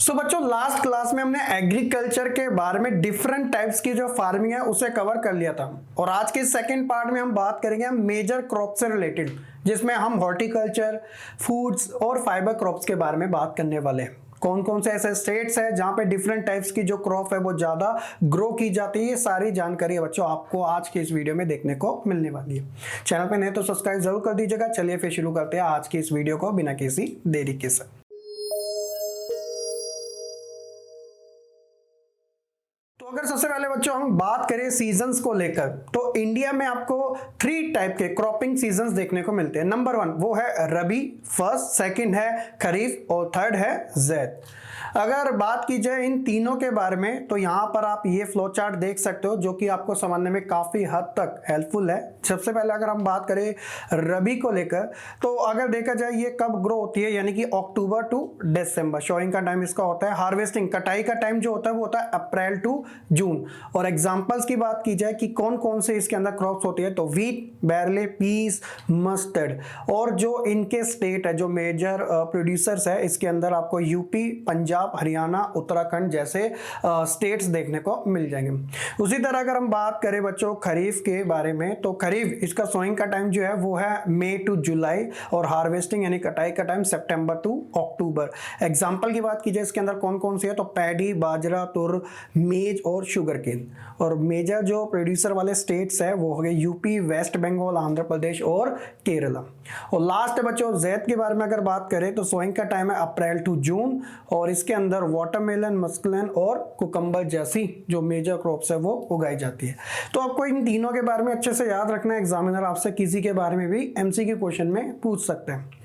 सो बच्चों last class में हमने एग्रीकल्चर के बारे में डिफरेंट टाइप्स की जो फार्मिंग है उसे कवर कर लिया था और आज के सेकंड पार्ट में हम बात करेंगे मेजर क्रॉप से रिलेटेड, जिसमें हम हॉर्टिकल्चर, फूड्स और फाइबर क्रॉप्स के बारे में बात करने वाले हैं। कौन कौन से ऐसे स्टेट्स है जहां पे डिफरेंट टाइप्स की जो क्रॉप है वो ज्यादा ग्रो की जाती है, ये सारी जानकारी है बच्चों आपको आज के इस वीडियो में देखने को मिलने वाली है। चैनल पे नए तो सब्सक्राइब जरूर कर दीजिएगा। चलिए फिर शुरू करते हैं आज की इस वीडियो को बिना किसी देरी के साथ। तो अगर सबसे पहले बच्चों हम बात करें सीजन्स को लेकर, तो इंडिया में आपको 3 टाइप के क्रॉपिंग सीजन्स देखने को मिलते हैं। नंबर 1 वो है रबी, फर्स्ट, सेकंड है खरीफ और थर्ड है ज़ैद। अगर बात की जाए इन तीनों के बारे में तो यहाँ पर आप ये फ्लो चार्ट देख सकते हो जो कि आपको समझने में काफी हद तक हेल्पफुल है। सबसे पहले अगर हम बात करें रबी को लेकर, तो अगर देखा जाए ये कब ग्रो होती है, यानी कि अक्टूबर टू दिसंबर शोइंग का टाइम इसका होता है। हार्वेस्टिंग कटाई का टाइम जो होता है वो होता है अप्रैल टू जून। और एग्जाम्पल्स की बात की जाए कि कौन कौन से इसके अंदर क्रॉप्स होती है, तो वीट, बैरले, पीस, मस्टर्ड। और जो इनके स्टेट है, जो मेजर प्रोड्यूसर्स है इसके अंदर आपको यूपी, पंजाब, हरियाणा, उत्तराखंड जैसे स्टेट्स देखने को मिल जाएंगे। उसी तरह अगर हम बात करें बच्चों खरीफ के बारे में, तो खरीफ इसका सोइंग का टाइम जो है वो है मई टू जुलाई और हार्वेस्टिंग यानी कटाई का टाइम सितंबर टू अक्टूबर। एग्जांपल की बात की जाए इसके अंदर कौन कौन सी है, तो पैडी, बाजरा, तुर, मेज और शुगर केन। और मेजर जो प्रोड्यूसर वाले स्टेट्स है वो हो गए यूपी, वेस्ट बंगाल, आंध्र प्रदेश और केरला। और लास्ट बच्चों ज़ैद के बारे में अगर बात करें तो सोइंग का टाइम है अप्रैल टू जून और इसके अंदर वाटरमेलन, मस्कलन और कुकम्बर जैसी जो मेजर क्रॉप्स है वो उगाई जाती है। तो आपको इन तीनों के बारे में अच्छे से याद रखना है, एग्जामिनर आपसे किसी के बारे में भी एमसीक्यू क्वेश्चन में पूछ सकते हैं।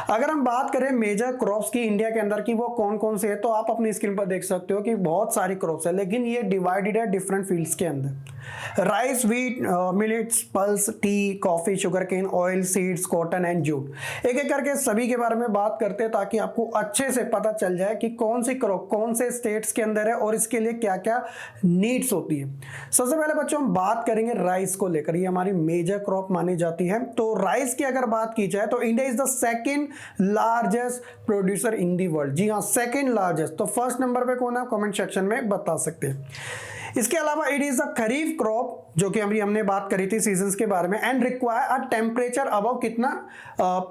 अगर हम बात करें मेजर क्रॉप्स की इंडिया के अंदर की वो कौन कौन से है, तो आप अपनी स्क्रीन पर देख सकते हो कि बहुत सारी क्रॉप्स है, लेकिन ये डिवाइडेड है डिफरेंट फील्ड्स के अंदर। Rice, wheat, millets, pulse, tea, coffee, sugar cane, oil, seeds, cotton and jute. एक एक करके सभी के बारे में बात करते हैं ताकि आपको अच्छे से पता चल जाए कि कौन सी क्रॉप कौन से स्टेट्स के अंदर है और इसके लिए क्या क्या नीड्स होती है। सबसे पहले बच्चों हम बात करेंगे राइस को लेकर, ये हमारी मेजर क्रॉप मानी जाती है। तो राइस की अगर बात की जाए तो India is the second largest producer in the world. जी हाँ, सेकंड लार्जेस्ट। तो फर्स्ट नंबर पे कौन है, कमेंट सेक्शन में बता सकते हैं। इसके अलावा it is the kharif crop, जो कि हमने बात करी थी सीजन्स के बारे में, and require a temperature above कितना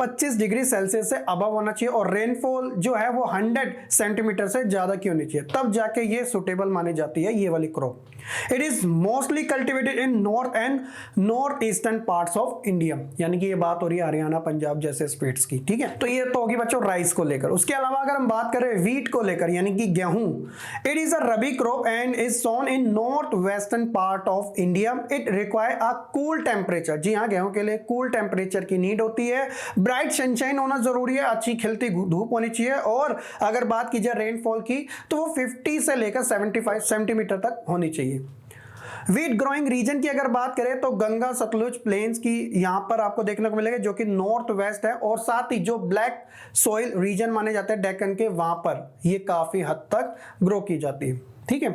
25 डिग्री सेल्सियस से अबव होना चाहिए और रेनफॉल जो है वो 100 सेंटीमीटर से ज्यादा की होनी चाहिए, तब जाके ये सुटेबल मानी जाती है ये वाली crop. It is mostly cultivated in north and north eastern parts of India, यानी कि ये बात हो रही है हरियाणा, पंजाब जैसे स्टेट्स की। ठीक है, तो ये तो होगी बच्चों राइस को लेकर। उसके अलावा अगर हम बात करें व्हीट को लेकर, यानी कि गेहूं, it is a rabi crop and is sown in north western part of India. It require a cool temperature. जी हाँ, गेहूं के लिए कूल टेम्परेचर की नीड होती है। ब्राइट सनशाइन होना जरूरी है, अच्छी खिलती धूप होनी चाहिए। और अगर बात की जाए रेनफॉल की तो वो 50 से लेकर 75 सेंटीमीटर तक होनी चाहिए। वीट ग्रोइंग रीजन की अगर बात करें तो गंगा सतलुज प्लेन्स की यहां पर आपको देखने को मिलेगा, जो कि नॉर्थ वेस्ट है। और साथ ही जो ब्लैक सॉइल रीजन माने जाते हैं डेक्कन के, वहां पर ये काफी हद तक ग्रो की जाती है। ठीक है।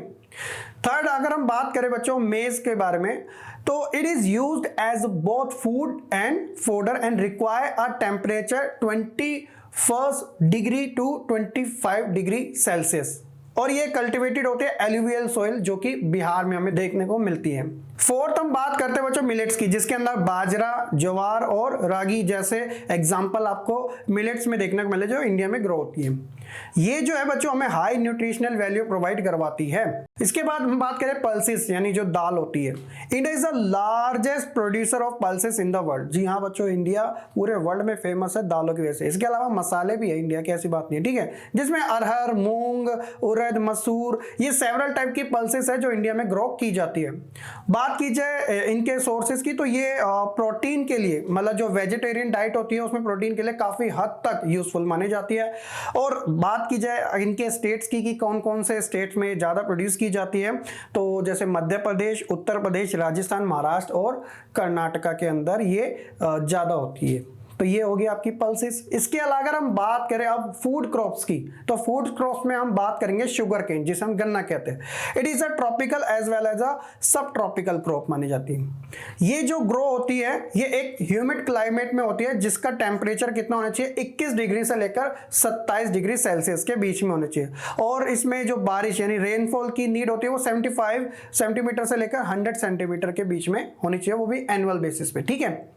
थर्ड अगर हम बात करें बच्चों मेज के बारे में, तो it is used as both food and fodder and require a temperature 21 degree to 25 degree Celsius. और ये कल्टिवेटेड होते हैं एलुवियल सॉइल, जो कि बिहार में हमें देखने को मिलती है। फोर्थ हम बात करते हैं बच्चों मिलेट्स की, जिसके अंदर बाजरा, ज्वार और रागी जैसे एग्जाम्पल आपको मिलेट्स में देखने को मिले जो इंडिया में ग्रो होती है। ये जो है बच्चों हमें हाई न्यूट्रिशनल वैल्यू प्रोवाइड करवाती है। इसके बाद हम बात करें पल्सेस, यानी जो दाल होती है। India is the largest producer of pulses in the world. जी हाँ बच्चों, इंडिया पूरे वर्ल्ड में फेमस है दालों की वजह से। इसके अलावा मसाले भी है इंडिया की, ऐसी बात नहीं है। ठीक है, जिसमें अरहर, मूंग, उड़द, मसूर, ये सेवरल टाइप की पल्सेस है जो इंडिया में ग्रो की जाती है। बात की जाए इनके सोर्सेज की, तो ये प्रोटीन के लिए, मतलब जो वेजिटेरियन डाइट होती है उसमें प्रोटीन के लिए काफी हद तक यूजफुल मानी जाती है। और बात की जाए इनके स्टेट्स की कि कौन कौन से स्टेट्स में ज्यादा प्रोड्यूस की जाती है, तो जैसे मध्य प्रदेश, उत्तर प्रदेश, राजस्थान, महाराष्ट्र और कर्नाटका के अंदर ये ज्यादा होती है। तो ये होगी आपकी पल्सेस। इसके अलावा अगर हम बात करें अब फूड क्रॉप्स की, तो फूड क्रॉप्स में हम बात करेंगे शुगर केन, जिसे हम गन्ना कहते हैं। It is a tropical as well as a subtropical crop मानी जाती है। ये जो ग्रो होती है ये एक ह्यूमिड क्लाइमेट में होती है, जिसका टेम्परेचर कितना होना चाहिए, 21 डिग्री से लेकर 27 डिग्री सेल्सियस के बीच में होना चाहिए। और इसमें जो बारिश यानी रेनफॉल की नीड होती है वो 75 सेंटीमीटर से लेकर 100 सेंटीमीटर के बीच में होनी चाहिए, वो भी एनुअल बेसिस पे, ठीक है।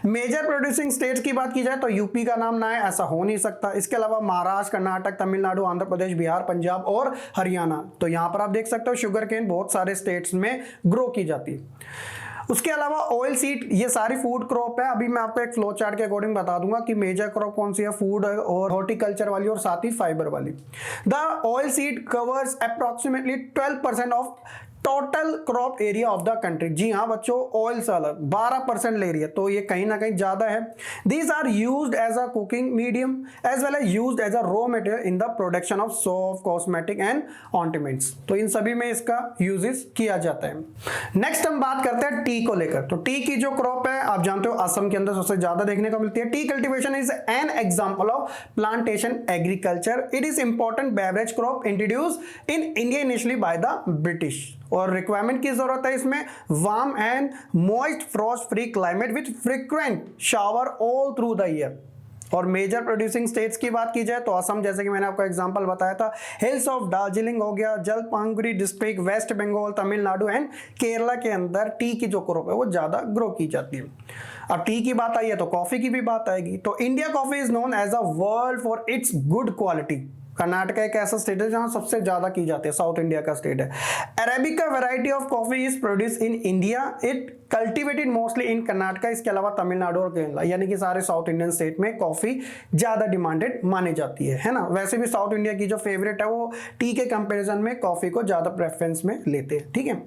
मेजर प्रोड्यूसिंग स्टेट्स की बात की जाए तो यूपी का नाम ना है, ऐसा हो नहीं सकता। इसके अलावा महाराष्ट्र, कर्नाटक, तमिलनाडु, आंध्र प्रदेश, बिहार, पंजाब और हरियाणा। तो यहां पर आप देख सकते हो शुगर केन बहुत सारे स्टेट्स में ग्रो की जाती है। उसके अलावा ऑयल सीड, ये सारी फूड क्रॉप है। अभी मैं आपको एक फ्लो चार्ट के अकॉर्डिंग बता दूंगा कि मेजर क्रॉप कौन सी है, फूड और हॉर्टिकल्चर वाली और साथ ही फाइबर वाली। The oil seed covers approximately 12% of total crop area of the country. जी हाँ बच्चों, ऑयल से अलग 12% ले रही है, तो ये कहीं ना कहीं ज्यादा है। These are used as a cooking medium as well as used as a raw material in the production of soap, cosmetic and ornaments. तो इन सभी में इसका यूजेस किया जाता है। नेक्स्ट हम बात करते हैं टी को लेकर। तो टी की जो क्रॉप है आप जानते हो असम के अंदर सबसे ज्यादा देखने को मिलती है। T cultivation is an example of plantation agriculture. It is important beverage crop introduce in India initially by the British. और रिक्वायरमेंट की जरूरत है इसमें warm and moist Frost free climate with frequent shower all through the year. और major producing states की बात की जाए तो असम, जैसे कि मैंने आपको एग्जांपल बताया था, हिल्स ऑफ दार्जिलिंग हो गया, Jalpaiguri district, West Bengal, Tamil Nadu and Kerala के अंदर टी की जो क्रॉप है वो ज्यादा ग्रो की जाती है। अब टी की बात आई है तो कॉफी की भी बात आएगी। तो India coffee is known as a world for its good quality. Karnataka एक ऐसा स्टेट है जहां सबसे ज्यादा की जाती है, साउथ इंडिया का स्टेट है। Arabica variety of coffee is produce in India, it cultivated mostly in Karnataka. इसके अलावा तमिलनाडु और केरला, यानी कि सारे साउथ इंडियन स्टेट में कॉफी ज्यादा डिमांडेड मानी जाती है ना। वैसे भी साउथ इंडिया की जो फेवरेट है वो टी के कंपैरिजन में कॉफी को ज्यादा प्रेफरेंस में लेते हैं, ठीक है।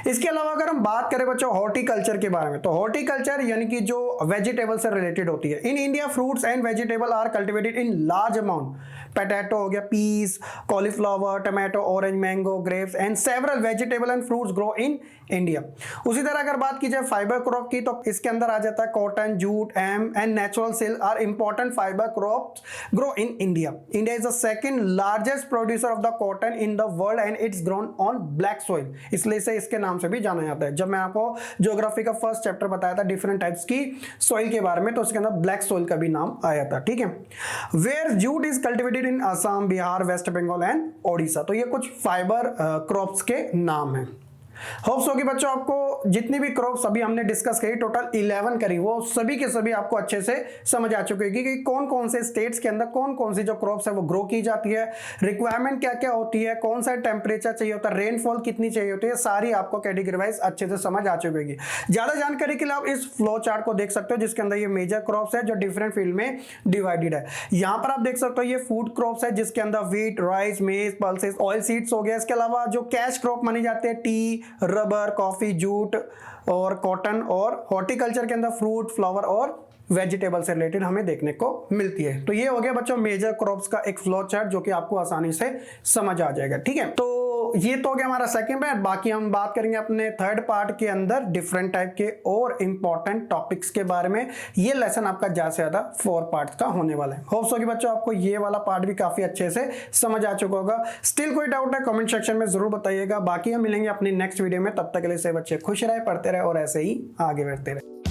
इसके अलावा अगर हम बात करें बच्चों हॉर्टिकल्चर के बारे में, तो हॉर्टिकल्चर यानी कि जो वेजिटेबल से रिलेटेड होती है। In India fruits and vegetable are cultivated in large amount. Potato हो गया, peas, cauliflower, tomato, orange, mango, grapes and several vegetable and fruits grow in India. उसी तरह अगर बात की जाए फाइबर क्रॉप की, तो इसके अंदर आ जाता है cotton, jute, and natural silk are important fibre crops grow in India. India is the second largest producer of the cotton in the world and it's grown on black soil, इसलिए इसे इसके नाम से भी जाना जाता है। जब मैं आपको ज्योग्राफी का फर्स्ट चैप्टर बताया था डिफरेंट टाइप्स की सॉइल के बारे में, तो उसके अंदर ब्लैक सॉइल का भी नाम आया था, ठीक है। Where jute is cultivated in Assam, Bihar, West Bengal and Odisha. तो ये कुछ फाइबर क्रॉप्स के नाम हैं। होप्स होगी बच्चों आपको जितनी भी क्रॉप्स अभी हमने डिस्कस करी, टोटल 11 करी, वो सभी के सभी आपको अच्छे से समझ आ चुके होगी कि कौन कौन से स्टेट्स के अंदर कौन कौन सी जो क्रॉप्स है वो ग्रो की जाती है, रिक्वायरमेंट क्या क्या होती है, कौन सा टेम्परेचर चाहिए होता है, रेनफॉल कितनी चाहिए होती है, सारी आपको कैटेगरी वाइज अच्छे से समझ आ चुकी होगी। ज्यादा जानकारी के लिए आप इस फ्लो चार्ट को देख सकते हो, जिसके अंदर ये मेजर क्रॉप्स है जो डिफरेंट फील्ड में डिवाइडेड है। यहाँ पर आप देख सकते हो ये फूड क्रॉप्स है, जिसके अंदर व्हीट, राइस, मेज, पल्सेस, ऑयल सीड्स हो गया। इसके अलावा जो कैश क्रॉप मानी जाती है टी, रबर, कॉफी, जूट और कॉटन। और हॉर्टिकल्चर के अंदर फ्रूट, फ्लावर और वेजिटेबल से रिलेटेड हमें देखने को मिलती है। तो ये हो गया बच्चों मेजर क्रॉप्स का एक फ्लो चार्ट, जो कि आपको आसानी से समझ आ जाएगा, ठीक है। तो ये तो हो गया हमारा सेकंड पार्ट। बाकी हम बात करेंगे अपने थर्ड पार्ट के अंदर डिफरेंट टाइप के और इंपॉर्टेंट टॉपिक्स के बारे में। ये लेसन आपका ज्यादा से ज्यादा 4 पार्ट्स का होने वाला है। होप्स हो कि बच्चों आपको ये वाला पार्ट भी काफी अच्छे से समझ आ चुका होगा। स्टिल कोई डाउट है कमेंट सेक्शन में जरूर बताइएगा। बाकी हम मिलेंगे अपनी नेक्स्ट वीडियो में, तब तक के लिए से बच्चे खुश रहे, पढ़ते रहे और ऐसे ही आगे बढ़ते रहे।